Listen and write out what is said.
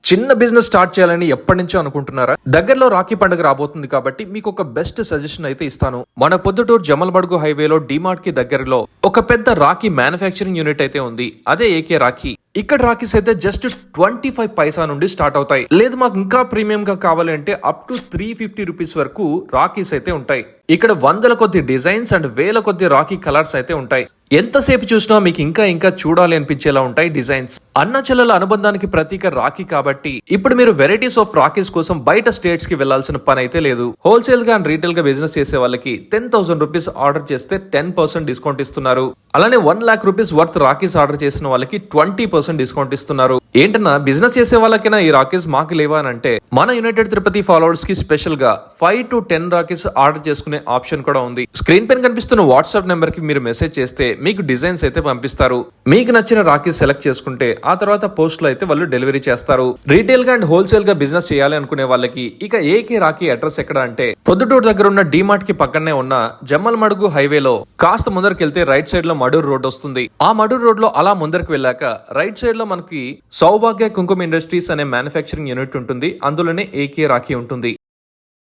చిన్న business start చేయాలని ఎప్పటి నుంచో అనుకుంటున్నారా? దగ్గరలో రాఖీ పండుగ రాబోతుంది కాబట్టి మీకు ఒక బెస్ట్ సజెషన్ అయితే ఇస్తాను. మన పొద్దుటూరు జమల్మడుగు హైవేలో డిమార్ట్ కి దగ్గరలో ఒక పెద్ద రాఖీ మ్యానుఫ్యాక్చరింగ్ యూనిట్ అయితే ఉంది. అదే ఏకే రాఖీ. ఇక్కడ రాఖీస్ అయితే జస్ట్ 25 పైసా నుండి స్టార్ట్ అవుతాయి. లేదు మాకు ఇంకా ప్రీమియం గా కావాలి అంటే అప్ టు 350 రూపీస్ వరకు రాఖీస్ అయితే ఉంటాయి. ఇక్కడ వందల కొద్ది డిజైన్స్ అండ్ వేల కొద్ది రాఖీ కలర్స్ అయితే ఉంటాయి. ఎంతసేపు చూసినా మీకు ఇంకా ఇంకా చూడాలి అనిపించేలా ఉంటాయి డిజైన్స్. అన్న చెల్లెల అనుబంధానికి ప్రతీక రాఖీ కాబట్టి ఇప్పుడు మీరు వెరైటీస్ ఆఫ్ రాఖీస్ కోసం బయట స్టేట్స్ కి వెళ్లాల్సిన పని అయితే లేదు. హోల్సేల్ గా అండ్ రీటైల్ గా బిజినెస్ చేసే వాళ్ళకి 10,000 రూపీస్ ఆర్డర్ చేస్తే 10% డిస్కౌంట్ ఇస్తున్నారు. అలానే 1 lakh rupees worth rakhis order చేసిన వాళ్ళకి 20% డిస్కౌంట్ ఇస్తున్నారు. ఏంటన్నా బిజినెస్ చేసే వాళ్ళకైనా ఈ రాఖీస్ మాకు లేవా అని అంటే మన యునైటెడ్ తిరుపతి ఫాలోవర్స్ కి స్పెషల్ గా 5 to 10 రాఖీస్ ఆర్డర్ చేసుకునే ఆప్షన్ కూడా ఉంది. స్క్రీన్ పైన కనిపిస్తున్న వాట్సాప్ నెంబర్ కి మీరు మెసేజ్ చేస్తే మీకు డిజైన్స్ అయితే పంపిస్తారు. మీకు నచ్చిన రాఖీస్ సెలెక్ట్ చేసుకుంటే ఆ తర్వాత పోస్ట్ లో అయితే వాళ్ళు డెలివరీ చేస్తారు. రీటైల్ గా అండ్ హోల్సేల్ గా బిజినెస్ చేయాలి అనుకునే వాళ్ళకి ఇక ఏకే రాఖీ అడ్రస్ ఎక్కడ అంటే ప్రొద్దుటూరు దగ్గర ఉన్న డిమార్ట్ కి పక్కనే ఉన్న జమ్మల్మడుగు హైవేలో కాస్త ముందరికి వెళ్తే రైట్ సైడ్ లో మడూర్ రోడ్ వస్తుంది. ఆ మడూర్ రోడ్ లో అలా ముందరికి వెళ్ళాక రైట్ సైడ్ లో మనకి సౌభాగ్య కుంకుమ ఇండస్ట్రీస్ అనే మ్యానుఫ్యాక్చరింగ్ యూనిట్ ఉంటుంది. అందులోనే ఏకే రాఖీ ఉంటుంది.